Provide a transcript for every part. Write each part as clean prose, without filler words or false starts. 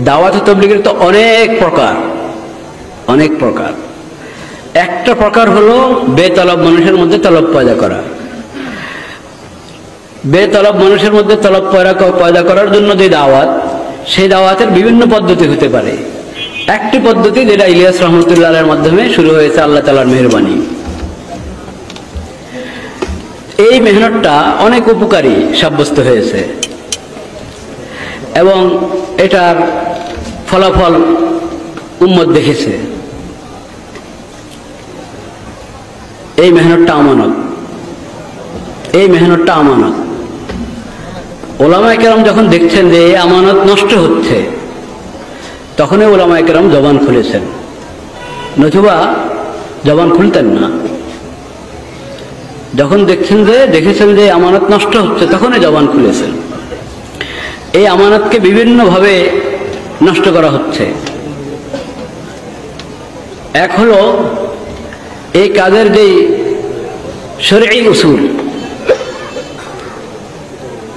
দাওয়াত তাবলীগের তো অনেক প্রকার, অনেক প্রকার। একটা প্রকার হলো বেতলব মানুষের মধ্যে তলব পয়দা করা। বেতলব মানুষের মধ্যে তলব পয়দা করার জন্য যে দাওয়াত, সেই দাওয়াতের বিভিন্ন পদ্ধতি হতে পারে। একটি পদ্ধতি যেটা ইলিয়াস রহমতুল্লাহর মাধ্যমে শুরু হয়েছে, আল্লাহ তাআলার মেহেরবানি। এই মেহনতটা অনেক উপকারী সাব্যস্ত হয়েছে এবং এটার ফলাফল উম্মত দেখেছে। এই মেহনতটা আমানত, এই মেহনতটা আমানত। ওলামায়ে কেরাম যখন দেখছেন যে এই আমানত নষ্ট হচ্ছে, তখনই ওলামায়ে কেরাম জবান খুলেছেন, নতুবা জবান খুলতেন না। যখন দেখেছেন যে আমানত নষ্ট হচ্ছে, তখনই জবান খুলেছেন। এই আমানতকে বিভিন্নভাবে নষ্ট করা হচ্ছে। এক হলো এই কাজের যে শরঈ উসুল,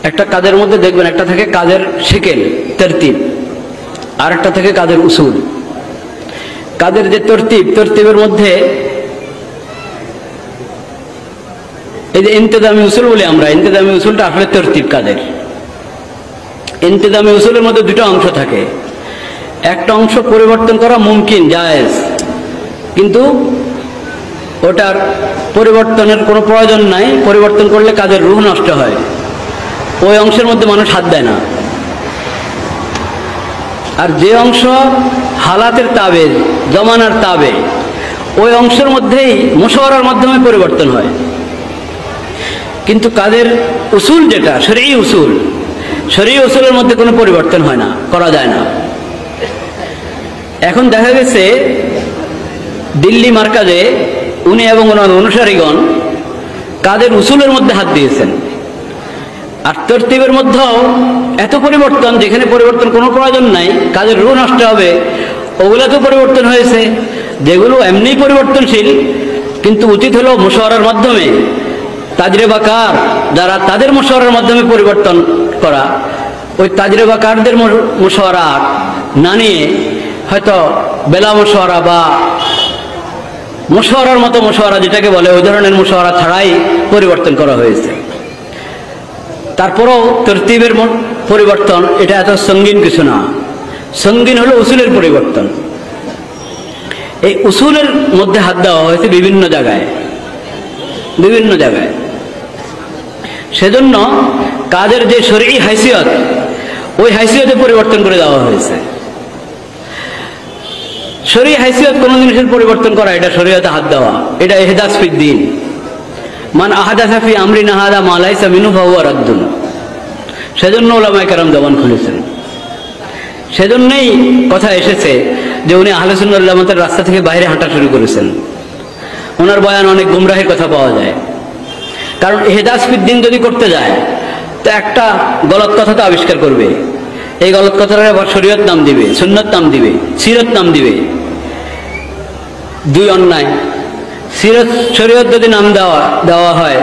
একটা কাজের মধ্যে দেখবেন একটা থাকে কাজের শিকেল তরতিব, আর একটা থাকে কাজের উসুল। কাজের যে তরতিবের মধ্যে এই যে ইন্তেজামি উসুল বলি আমরা, ইন্তেজামি উসুলটা আসলে তরতিব কাজের। ইন্তেজামি উসুলের মধ্যে দুটো অংশ থাকে। একটা অংশ পরিবর্তন করা মুমকিন, জায়েজ, কিন্তু ওটার পরিবর্তনের কোনো প্রয়োজন নাই। পরিবর্তন করলে কাজের রূহ নষ্ট হয়, ওই অংশের মধ্যে মানুষ হাত দেয় না। আর যে অংশ হালাতের তাবে, জমানার তাবে, ওই অংশের মধ্যেই মুশাওয়ারার মাধ্যমে পরিবর্তন হয়। কিন্তু কাজের উসুল যেটা শরঈ উসুল, শরঈ উসুলের মধ্যে কোনো পরিবর্তন হয় না, করা যায় না। এখন দেখা গেছে দিল্লি মার্কাজে উনি এবং ওনার অনুসারীগণ কাজের উসুলের মধ্যে হাত দিয়েছেন। আর তরতিবের মধ্যেও এত পরিবর্তন, যেখানে পরিবর্তন কোনো প্রয়োজন নাই, কাজের রূহ নষ্ট হবে, ওগুলোতেও পরিবর্তন হয়েছে। যেগুলো এমনি পরিবর্তনশীল, কিন্তু উচিত হলো মুশাওয়ারার মাধ্যমে, তাজরেবাকার যারা, তাদের মুশাওয়ারার মাধ্যমে পরিবর্তন করা। ওই তাজরেবাকারদের মুশাওয়ারা না নিয়ে হয়তো বেলা মুশাওয়ারা বা মুশাওয়ারার মতো মুশাওয়ারা যেটাকে বলে, ওই ধরনের মুশাওয়ারা ছাড়াই পরিবর্তন করা হয়েছে। তারপরেও তরতিবের পরিবর্তন এটা এত সঙ্গীন কিছু না। সঙ্গীন হলো উসুলের পরিবর্তন। এই উসুলের মধ্যে হাত দেওয়া হয়েছে বিভিন্ন জায়গায়, বিভিন্ন জায়গায়। সেজন্য কাজের যে শরঈ হাইসিয়ত, ওই হাইসিয়তে পরিবর্তন করে দেওয়া হয়েছে। শরঈ হাইসিয়ত কোন জিনিসের পরিবর্তন করা, এটা শরীয়তে হাত দেওয়া, এটা ইহদাস ফিদ্দীন। মান আহাদাসা ফি আমরিনা হাযা মা লাইসা মিনহু ফাহুয়া রাদ্দুন। সেজন্য উলামায়ে কেরাম জবান খুলেছেন। সেজন্যই কথা এসেছে যে উনি আহলে সুন্নাত ওয়াল জামাতের রাস্তা থেকে বাইরে হাঁটা শুরু করেছেন। ওনার বয়ান অনেক গুমরাহের কথা পাওয়া যায়। কারণ ইহদাস ফিদ্দীন যদি করতে যায়, তো একটা গলত কথা তো আবিষ্কার করবে। এই গলত কথাটার আবার শরীয়ত নাম দিবে, সুন্নাত নাম দিবে, সিরত নাম দিবে। দুই অন্যায়। সিরত শরীয়ত যদি নাম দেওয়া হয়,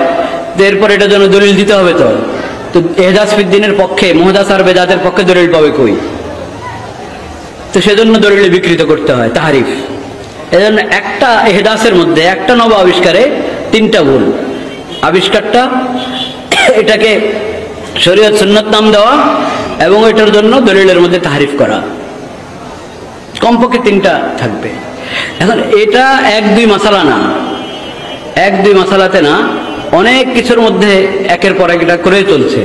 এরপর এটার জন্য দলিল দিতে হবে। তো ইহদাস ফিদ্দীনের পক্ষে, মুহদাস আর বেদাতের পক্ষে দলিল পাবে কই? তো সেজন্য দলিল বিকৃত করতে হয়, তাহরিফ। এজন্য একটা ইহদাসের মধ্যে, একটা নব আবিষ্কারে তিনটা ভুল। আবিষ্কারটা, এটাকে শরীয়ত সুন্নাত নাম দেওয়া, এবং এটার জন্য দলিলের মধ্যে তাহরিফ করা, কমপক্ষে তিনটা থাকবে। এখন এটা এক দুই মাসালা না, এক দুই মাসালাতে না, অনেক কিছুর মধ্যে একের পর এক এটা করে চলছে।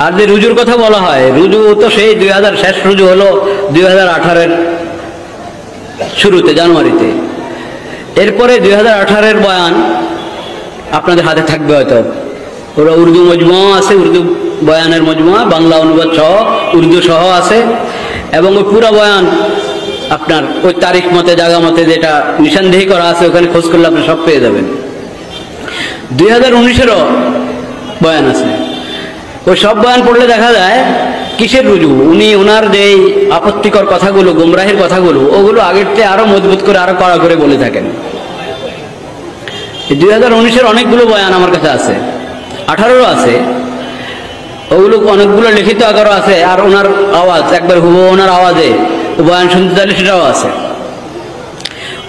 আর যে রুজুর কথা বলা হয়, রুজু তো সেই 2000 শেষ রুজু হলো 2018-এর শুরুতে, জানুয়ারিতে। এরপরে 2018-এর বয়ান আপনাদের হাতে থাকবে হয়তো। ওরা উর্দু মজমুয়া আছে, উর্দু বয়ানের মজমুয়া, বাংলা অনুবাদ সহ, উর্দু সহ আছে। এবং ওই পুরা বয়ান আপনার ওই তারিখ মতে, জায়গা মতে যেটা নিঃসন্দেহী করা আছে, ওখানে খোঁজ করলে আপনি সব পেয়ে যাবেন। 2019-এরও বয়ান আছে। ওই সব বয়ান পড়লে দেখা যায় কিসের রুজু। উনি ওনার যে আপত্তিকর কথাগুলো, গুমরাহের কথাগুলো, ওগুলো আগের চেয়ে আরো মজবুত করে, আরো কড়া করে বলে থাকেন। 2019-এর অনেকগুলো বয়ান আমার কাছে আছে, 18-রও আছে। ওগুলো অনেকগুলো লিখিত আকারও আছে, আর ওনার আওয়াজ একবার হুবহু ওনার আওয়াজে বয়ান শুনতে চাইলে সেটাও আছে।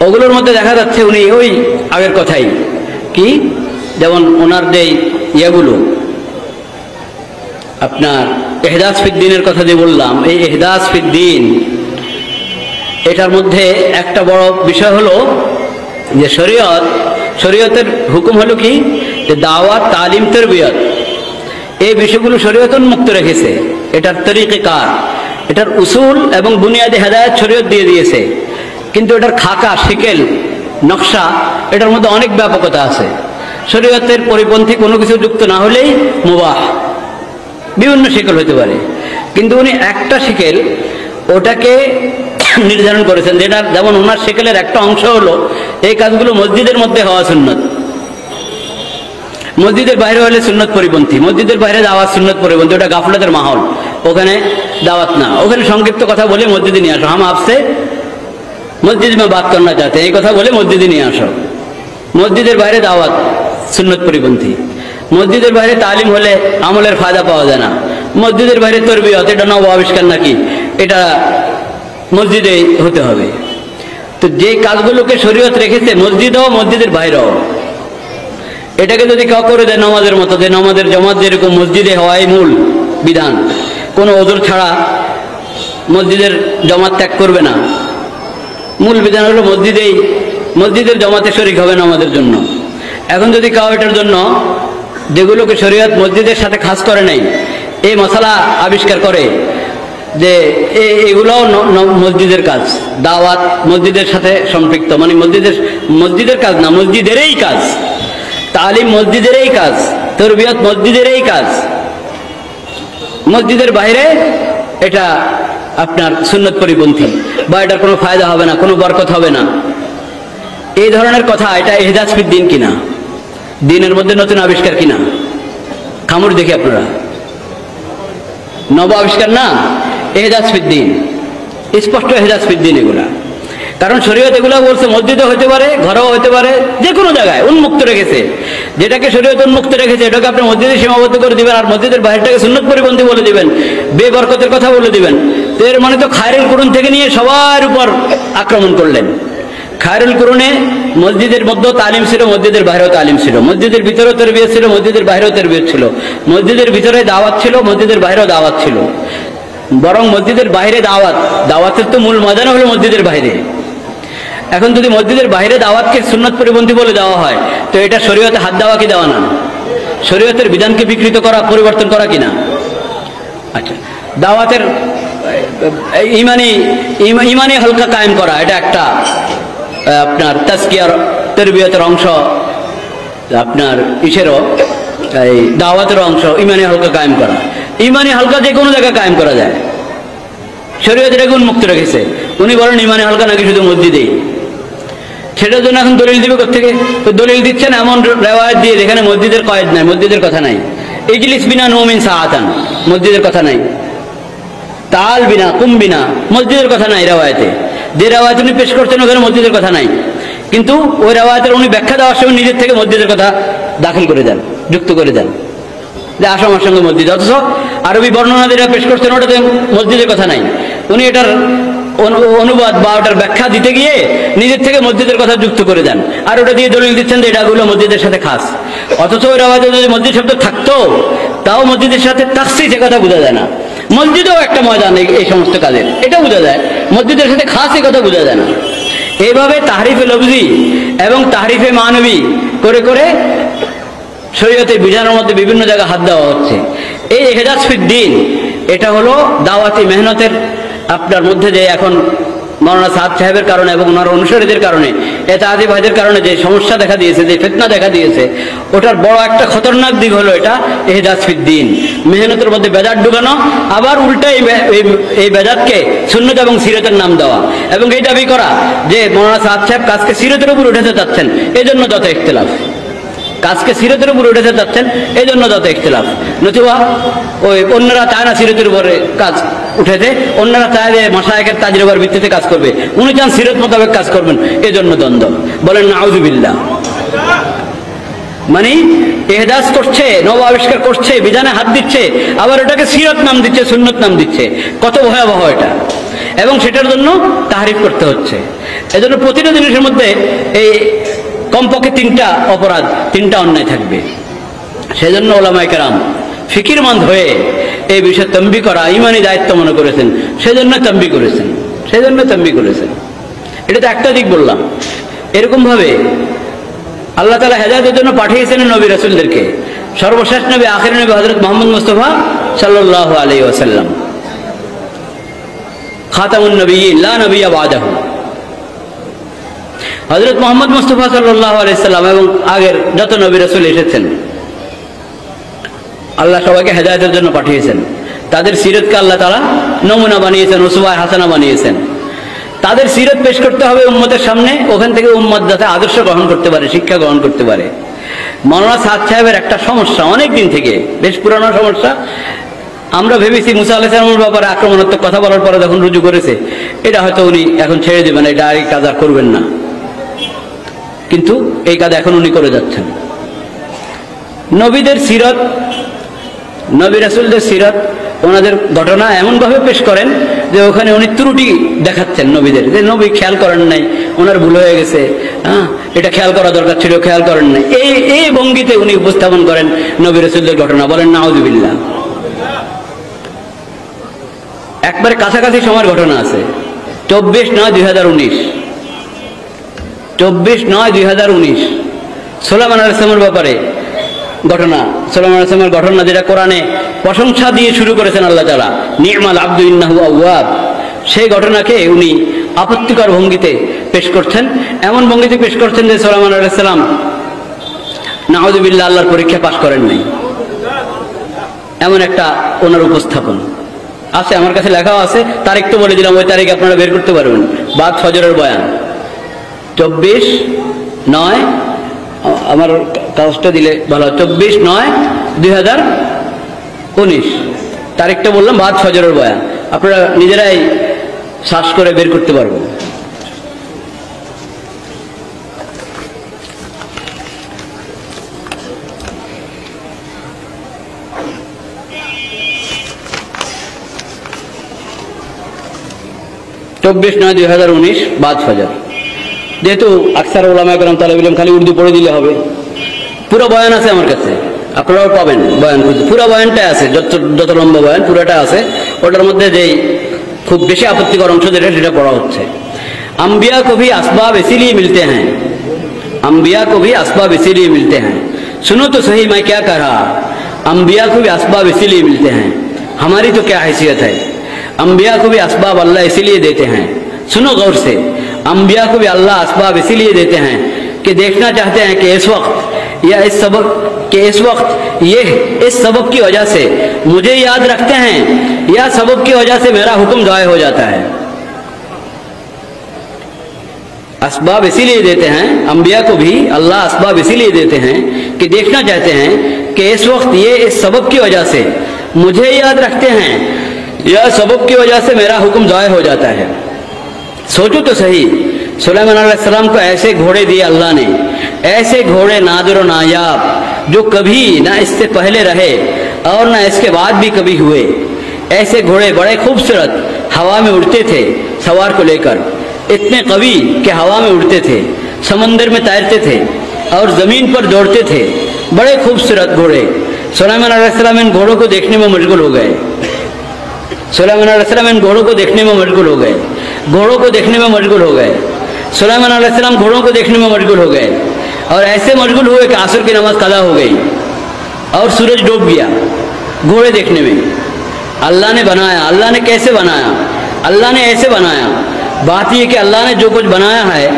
ওগুলোর মধ্যে দেখা যাচ্ছে উনি ওই আগের কথাই, কি যেমন ওনার যে ইয়েগুলো আপনার ইহদাস ফিদ্দিনের কথা যে বললাম, এই ইহদাস ফিদ্দিন এটার মধ্যে একটা বড় বিষয় হলো যে শরীয়তের হুকুম হলো কি, যে দাওয়াত, তালিম, তারবিয়ত, এই বিষয়গুলো শরীয়ত উন্মুক্ত রেখেছে। এটার তরিকে কার, এটার উসুল এবং বুনিয়াদি হেদায়েত শরীয়ত দিয়ে দিয়েছে, কিন্তু এটার খাকা, শিকেল, নকশা, এটার মধ্যে অনেক ব্যাপকতা আছে। শরীয়তের পরিপন্থী কোনো কিছু যুক্ত না হলেই মুবাহ, বিভিন্ন শিকেল হতে পারে, কিন্তু উনি একটা শিকেল ওটাকে নির্ধারণ করেছেন, যেটা যেমন ওনার শিকেলের একটা অংশ হলো এই কাজগুলো মসজিদের মধ্যে হওয়া সুন্নত, মসজিদের বাইরে হলে সুন্নত পরিপন্থী, মসজিদের বাইরে দাওয়াত সুন্নত পরিপন্থী, ওটা গাফলতের মাহল, ওখানে দাওয়াত না, ওখানে সংক্ষিপ্ত কথা বলে মসজিদে নিয়ে আসো, হাম আপসে মসজিদ মে বাত করনা চাহতে, এই কথা বলে মসজিদে নিয়ে আসো। মসজিদের বাইরে দাওয়াত সুন্নত পরিপন্থী, মসজিদের বাইরে তালিম হলে আমলের ফায়দা পাওয়া যায় না, মসজিদের বাইরে তরবিয়ত, এটা নব আবিষ্কার নাকি, এটা মসজিদে হতে হবে। তো যে কাজগুলোকে শরীয়ত রেখেছে মসজিদেও মসজিদের বাইরেও, এটাকে যদি কেউ করে দেয় নামাজের মতো, যে নামাজের জমাত যেরকম মসজিদে হওয়াই মূল বিধান, কোনো ওযর ছাড়া মসজিদের জমাত ত্যাগ করবে না, মূল বিধান হলো মসজিদের জমাতে শরীক হবে নামাজের জন্য। এখন যদি কেউ এটার জন্য যেগুলোকে শরীয়ত মসজিদের সাথে খাস করে নাই এই মশালা আবিষ্কার করে যে এগুলোও মসজিদের কাজ, দাওয়াত মসজিদের সাথে সম্পৃক্ত, মানে মসজিদের কাজ না, মসজিদেরই কাজ, তালিম মসজিদেরই কাজ, তরবিয়ত মসজিদেরই কাজ, মসজিদের বাইরে এটা আপনার সুন্নত পরিপন্থী বা এটার কোনো ফায়দা হবে না, কোনো বরকত হবে না, এই ধরনের কথা, এটা ইহদাস ফিদ্দিন কিনা, দিনের মধ্যে নতুন আবিষ্কার কিনা, খামর দেখি আপনারা, নব আবিষ্কার না, ইহদাস ফিদ্দিন, স্পষ্ট ইহদাস ফিদ্দিন এগুলা। কারণ শরীয়ত এগুলো বলছে মসজিদে হতে পারে, ঘরেও হতে পারে, যে কোনো জায়গায় উন্মুক্ত রেখেছে। যেটাকে শরীয়ত উন্মুক্ত রেখেছে এটাকে আপনি মসজিদে সীমাবদ্ধ করে দিবেন, আর মসজিদের বাইরেটাকে সুন্নত পরিপন্থী বলে দিবেন, বেবরকতের কথা বলে দিবেন, তো এর মানে তো খায়রুল কুরুন থেকে নিয়ে সবার উপর আক্রমণ করলেন। খায়রুল কুরুনে মসজিদের মধ্যেও তালিম ছিল, মসজিদের বাইরেও তালিম ছিল, মসজিদের ভিতরেও তারবিয়ত ছিল, মসজিদের বাইরেও তারবিয়ত ছিল, মসজিদের ভিতরে দাওয়াত ছিল, মসজিদের বাইরেও দাওয়াত ছিল। বরং মসজিদের বাইরে দাওয়াতের তো মূল ময়দান হলো মসজিদের বাইরে। এখন যদি মসজিদের বাইরে দাওয়াতকে সুন্নত পরিপন্থী বলে দেওয়া হয়, তো এটা শরীয়তে হাত দেওয়া কি দেওয়া না, শরীয়তের বিধানকে বিকৃত করা, পরিবর্তন করা কিনা। আচ্ছা, দাওয়াতের ইমানি হালকা কায়েম করা, এটা একটা আপনার তাজকিয়ার তারবিয়তের অংশ, আপনার ইসেরও এই দাওয়াতের অংশ, ইমানি হালকা কায়েম করা। ইমানি হালকা যে কোনো জায়গায় কায়েম করা যায়, শরীয়ত এটাকে উন্মুক্ত রেখেছে। উনি বলেন ইমানি হালকা নাকি শুধু মসজিদেই, সেটার জন্য এখন দলিল দিবে কোথেকে? তো দলিল দিচ্ছেন এমন রেওয়ায়েত দিয়ে যেখানে মসজিদের কয়েদ নাই, মসজিদের কথা নাই। ইজলিস বিনা নৌমিন সাআতান, মসজিদের কথা নাই। তাল বিনা কুম বিনা, মসজিদের কথা নাই রেওয়ায়েতে। যে রেওয়ায়েত উনি পেশ করছেন ওখানে মসজিদের কথা নাই, কিন্তু ওই রেওয়ায়েতের উনি ব্যাখ্যা দেওয়ার সময় নিজের থেকে মসজিদের কথা দাখিল করে দেন, যুক্ত করে দেন, যে আসো আমার সঙ্গে মসজিদ। অথচ আরবি বর্ণনা যেটা পেশ করছেন ওটাতে মসজিদের কথা নাই, উনি এটার অনুবাদ বা ওটার ব্যাখ্যা দিতে গিয়ে নিজের থেকে মসজিদের কথা যুক্ত করে দেন, আর ওটা দিয়ে দলিল দিচ্ছেন যে এটাগুলো মসজিদের সাথে খাস। অথচ ওই রেওয়ায়েতে যদি মসজিদ শব্দ থাকতো তাও মসজিদের সাথে তাখসিস, কথা বোঝা যায় না। মসজিদেও একটা ময়দান এই সমস্ত কাজের, এটা বোঝা যায়, মসজিদের সাথে খাস এই কথা বোঝা যায় না। এইভাবে তাহরিফে লফজি এবং তাহরিফে মানবী করে করে শরীয়তের বিধানের মধ্যে বিভিন্ন জায়গায় হাত দেওয়া হচ্ছে। এই ইহদাস ফিদ্দিন, এটা হলো দাওয়াতি মেহনতের আপনার মধ্যে যে এখন মৌলানা সাদ সাহেবের কারণে এবং ওনার অনুসারীদের কারণে, এতাআদি ভাইদের কারণে যে সমস্যা দেখা দিয়েছে, যে ফিতনা দেখা দিয়েছে, ওটার বড় একটা খতরনাক দিক হলো এটা ইহদাস ফিদ্দিন, মেহনতের মধ্যে বেদাত ঢুকানো, আবার উল্টা এই বেদাতকে সুন্নত এবং সিরতের নাম দেওয়া, এবং এই দাবি করা যে মৌলানা সাদ সাহেব কাজকে সিরতের উপর উঠাতে চাচ্ছেন, এজন্য যত ইখতিলাফ, কাজকে সিরতের উপর উঠেতে চাচ্ছেন এই জন্য যত ইখতিলাফ। নতুবা ওই অন্যরা চায় না সিরতের উপরে কাজ উঠেতে, অন্যরা চায় যে মাশায়েখের তাজরিবার ভিত্তিতে কাজ করবে, উনি চান সিরত মোতাবেক কাজ করবেন, এই জন্য দ্বন্দ্ব। বলেন নাউযুবিল্লাহ। মানে এহদাস করছে, নব আবিষ্কার করছে, বিধানে হাত দিচ্ছে, আবার ওটাকে সিরত নাম দিচ্ছে, সুন্নত নাম দিচ্ছে। কত ভয়াবহ এটা! এবং সেটার জন্য তাহরিফ করতে হচ্ছে। এজন্য প্রতিটা জিনিসের মধ্যে এই কমপক্ষে 3টা অপরাধ, 3টা অন্যায় থাকবে। সেজন্য ওলামায়ে কেরাম ফিকিরমন্দ হয়ে এই বিষয়ে তম্বি করা ইমানি দায়িত্ব মনে করেছেন, সেজন্য তম্বি করেছেন। এটা তো একটা দিক বললাম। এরকম ভাবে আল্লাহ তাআলা হেদায়েতের জন্য পাঠিয়েছেন নবী রাসূলদেরকে। সর্বশেষ নবী, আখির নবী হযরত মুহাম্মদ মুস্তাফা সাল্লাল্লাহু আলাইহি ওয়াসাল্লাম, খাতামুন নবিয়্যিন লা নবিয়্য বাদাহু। হযরত মুহাম্মদ মুস্তাফা সাল্লাল্লাহু আলাইহি ওয়াসাল্লাম এবং আগের যত নবী রাসূল এসেছেন, আল্লাহ সবাইকে হেদায়েতের জন্য পাঠিয়েছেন। তাদের সিরতকে আল্লাহ তাআলা নমুনা বানিয়েছেন, উসওয়া হাসানা বানিয়েছেন। তাদের সিরত পেশ করতে হবে উম্মতের সামনে, ওখান থেকে উম্মত যাতে আদর্শ গ্রহণ করতে পারে, শিক্ষা গ্রহণ করতে পারে। মাওলানা সাদ সাহেবের একটা সমস্যা, অনেক দিন থেকে, বেশ পুরানো সমস্যা। আমরা ভেবেছি মুসা আলাইহিস সালামের ব্যাপারে আক্রমণাত্মক কথা বলার পরে যখন রুজু করেছে, এটা হয়তো উনি এখন ছেড়ে দেবেন, এটা আর এই কাজ আর করবেন না। কিন্তু এই কাজ এখন উনি করে যাচ্ছেন। নবীদের সিরত, নবী রাসূলদের সিরত, ওনাদের ঘটনা এমনভাবে পেশ করেন যে ওখানে উনি ত্রুটি দেখাচ্ছেন নবীদের, যে নবী খেয়াল করেন নাই, ওনার ভুল হয়ে গেছে, এটা খেয়াল করা দরকার ছিল, খেয়াল করেন নাই। এই ভঙ্গিতে উনি উপস্থাপন করেন নবী রাসূলদের ঘটনা। বলেন নাউযুবিল্লাহ। একবারে কাছাকাছি সময়ের ঘটনা আছে। 24/9/2019, 24/9/2019 সুলাইমান আলাইহিস সালামের ব্যাপারে ঘটনা। সুলাইমান আলাইহিস সালামের ঘটনা যেটা কোরআনে প্রশংসা দিয়ে শুরু করেছেন আল্লাহ তাআলা, নি'মাল আবদু ইন্নাহু আওয়াব। সেই ঘটনাকে উনি আপত্তিকর ভঙ্গিতে পেশ করছেন, এমন ভঙ্গিতে পেশ করছেন যে সুলাইমান আলাইহিস সালাম নাউযুবিল্লাহ আল্লাহর পরীক্ষা পাশ করেন নাই, এমন একটা ওনার উপস্থাপন আছে। আমার কাছে লেখাও আছে, তারিখ তো বলে দিলাম, ওই তারিখ আপনারা বের করতে পারবেন। বাদ ফজরের বয়ান 24/9, আমার কাগজটা দিলে ভালো, 24/9/2019 তারিখটা বললাম, বাদ ফজরের বয়ান। আপনারা নিজেরাই সার্চ করে বের করতে পারবেন। (24/9/2019) বাদ ফজর। যেহেতু আকসার ওলামায়ে কেরাম তালেব ইলম খালি উর্দু পড়ে দিলে হবে, পুরো বয়ান আছে আমার কাছে, আপনারাও পাবেন বয়ান। পুরো বয়ানটা আছে, যত লম্বা বয়ান পুরোটা আছে। ওটার মধ্যে যেই খুব বেশি আপত্তিকর অংশ যেটা, সেটা পড়া হচ্ছে। अंबिया को भी असबाब इसीलिए मिलते हैं, अंबिया को भी असबाब इसीलिए मिलते हैं। सुनो तो सही मैं क्या कह रहा, अंबिया को भी असबाब इसीलिए मिलते हैं, हमारी तो क्या हैसियत है। अंबिया को भी असबाब अल्लाह इसीलिए देते हैं, सुनो गौर से, अंबिया को भी अल्लाह असबाब इसीलिए देते हैं कि देखना चाहते हैं कि इस वक्त या इस सबब कि इस वक्त ये इस सबब की वजह से मुझे याद रखते हैं या सबब की वजह से मेरा हुक्म ज़ाया हो जाता है। असबाब इसीलिए देते हैं, अंबिया को भी अल्लाह असबाब इसीलिए देते हैं कि देखना चाहते हैं कि इस वक्त ये इस सबब की वजह से मुझे याद रखते हैं या सबब की वजह से मेरा हुक्म ज़ाया हो जाता है। सोचो तो सही, सुलेमान अलैहिस्सलाम को ऐसे घोड़े दिए अल्लाह ने, ऐसे घोड़े नादिर और नायाब जो कभी ना इससे पहले रहे और ना इसके बाद भी कभी हुए। ऐसे घोड़े बड़े खूबसूरत, हवा में उड़ते थे सवार को लेकर, इतने कवी कि हवा में उड़ते थे, समंदर में तैरते थे और जमीन पर दौड़ते थे। बड़े खूबसूरत घोड़े। सुलेमान अलैहिस्सलाम इन घोड़ों को देखने में मशगूल हो गए, सुलेमान अलैहिस्सलाम इन घोड़ों को देखने में मशगूल हो गए, घोड़ों को देखने में मशगूल हो गए। सुलेमान अलैहिस्सलाम घोड़ों को देखने में मशगूल हो गए और ऐसे मशगूल हुए कि असर की नमाज कदा हो गई और सूरज डूब गया घोड़े देखने में। अल्लाह ने बनाया, अल्लाह ने कैसे बनाया, अल्लाह ने ऐसे बनाया। बात यह कि अल्लाह ने जो कुछ बनाया है,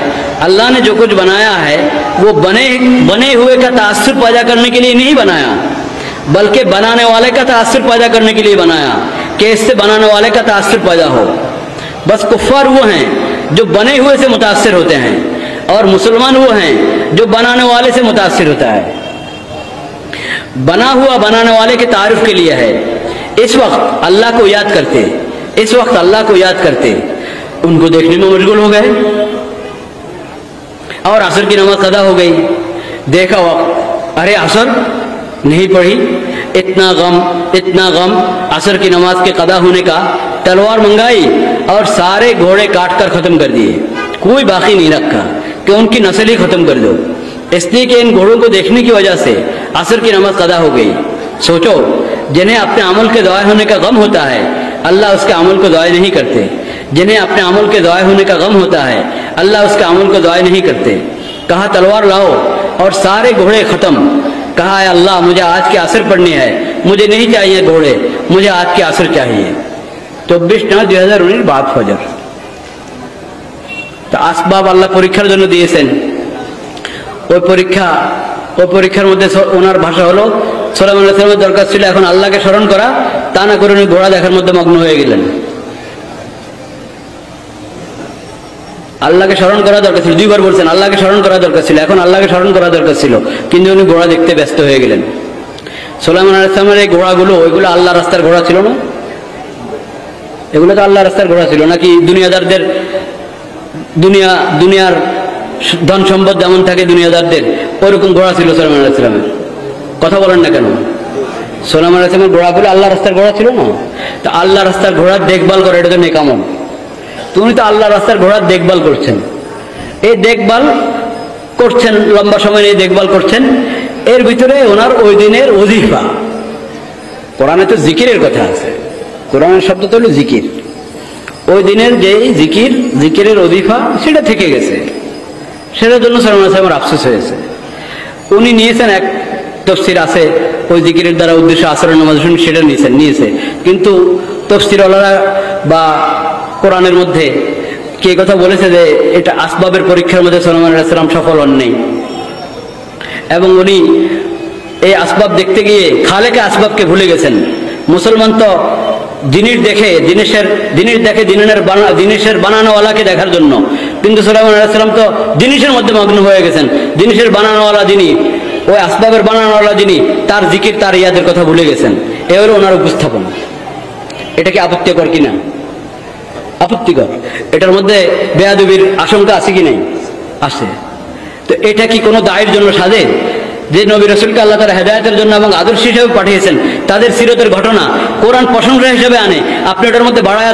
अल्लाह ने जो कुछ बनाया है वो बने हुए का तासुर पैदा करने के लिए नहीं बनाया, बल्कि बनाने वाले का तासुर पैदा करने के लिए बनाया कि इससे बनाने वाले का तासुर पैदा हो। बस कुफ्फार वो हैं जो बने हुए से मुतासिर होते हैं और मुसलमान वो हैं जो बनाने वाले से मुतासिर होता है। बना हुआ बनाने वाले के तारुफ के लिए है। इस वक्त अल्लाह को याद करते, इस वक्त अल्लाह को याद करते उनको देखने में मशगूल हो गए और असर की नमाज कदा हो गई। देखा वक्त अरे असर नहीं पढ़ी, इतना गम असर की नमाज के कदा होने का, तलवार मंगाई और सारे घोड़े काट कर खत्म कर दिए, कोई बाकी नहीं रखा कि उनकी नस्ल ही खत्म कर दो, इसलिए कि इन घोड़ों को देखने की वजह से असर की नमाज कदा हो गई। सोचो, जिन्हें अपने अमल के ज़ाया होने का गम होता है अल्लाह उसके अमल को ज़ाया नहीं करते, जिन्हें अपने अमल के ज़ाया होने का गम होता है अल्लाह उसके अमल को ज़ाया नहीं करते। कहा तलवार लाओ और सारे घोड़े खत्म। कहा है अल्लाह मुझे आज की असर पढ़नी है, मुझे नहीं चाहिए घोड़े, मुझे आज की असर चाहिए। 24/9/2019 বাদ ফজর। তো আসবাব আল্লাহ পরীক্ষার জন্য দিয়েছেন। ওই পরীক্ষার মধ্যে ওনার ভাষা হলো সুলাইমান আলাইহিস সালামের দরকার ছিল এখন আল্লাহকে স্মরণ করা, তা না করে উনি ঘোড়া দেখার মধ্যে মগ্ন হয়ে গেলেন। আল্লাহকে স্মরণ করা দরকার ছিল, 2 বার বলছেন আল্লাহকে স্মরণ করা দরকার ছিল, এখন আল্লাহকে স্মরণ করা দরকার ছিল, কিন্তু উনি ঘোড়া দেখতে ব্যস্ত হয়ে গেলেন। সুলাইমান আলাইহিস সালামের এই ঘোড়াগুলো ওইগুলো আল্লাহ রাস্তার ঘোড়া ছিল না? এগুলো তো আল্লাহ রাস্তার ঘোড়া ছিল নাকি দুনিয়াদারদের? দুনিয়ার ধন সম্পদ যেমন থাকে দুনিয়াদারদের, ওইরকম ঘোড়া ছিল সুলাইমান আলাইহিস সালামের। কথা বলেন না কেন? সুলাইমান আলাইহিস সালামের ঘোড়াগুলো আল্লাহ রাস্তার ঘোড়া ছিল না? তো আল্লাহ রাস্তার ঘোড়ার দেখভাল করে, এটা তো নেক আমল। তুমি তো আল্লাহ রাস্তার ঘোড়ার দেখভাল করছেন, এই দেখভাল করছেন লম্বা সময় এই দেখভাল করছেন, এর ভিতরে ওনার ওই দিনের ওজিফা, কোরআনে তো জিকিরের কথা আছে, কোরআনের শব্দ তো হলো জিকির, ওই দিনের যে জিকিরের ওজিফা সেটা থেকে গেছে, সেটার জন্য সুলাইমান আলাইহিস সালামের আফসোস হয়েছে। উনি নিয়েছেন এক তাফসীর আছে ওই জিকিরের দ্বারা উদ্দেশ্য আসরের নামাজ সেটা নিয়েছে, কিন্তু তাফসীরওয়ালারা বা কোরআনের মধ্যে কে কথা বলেছে যে এটা আসবাবের পরীক্ষার মধ্যে সুলাইমান আলাইহিস সালাম সফল হন নাই, এবং উনি এই আসবাব দেখতে গিয়ে খালেকে আসবাবকে ভুলে গেছেন। মুসলমান তো জিনিস দেখে জিনিসের বানানোওয়ালাকে দেখার জন্য, কিন্তু সুলাইমান আলাইহিস সালাম তো জিনিসের মধ্যে মগ্ন হয়ে গেছেন, জিনিসের বানানোওয়ালা যিনি, ওই আসবাবের বানানোওয়ালা যিনি, তার জিকির তার ইয়াদের কথা ভুলে গেছেন। এ হলো ওনার উপস্থাপন। এটা কি আপত্তিকর কিনা? আপত্তিকর। এটার মধ্যে বেয়াদবির আশঙ্কা আছে কি নাই? আছে। তো এটা কি কোনো দায়ের জন্য সাজে? যে নবী রাসূলকে আল্লাহ তাআলা হেদায়েতের জন্য এবং আদর্শ হিসেবে পাঠিয়েছেন, তাদের সিরতের ঘটনা কোরআন প্রশংসা হিসেবে আনে, আপনি এটার মধ্যে বাড়ায়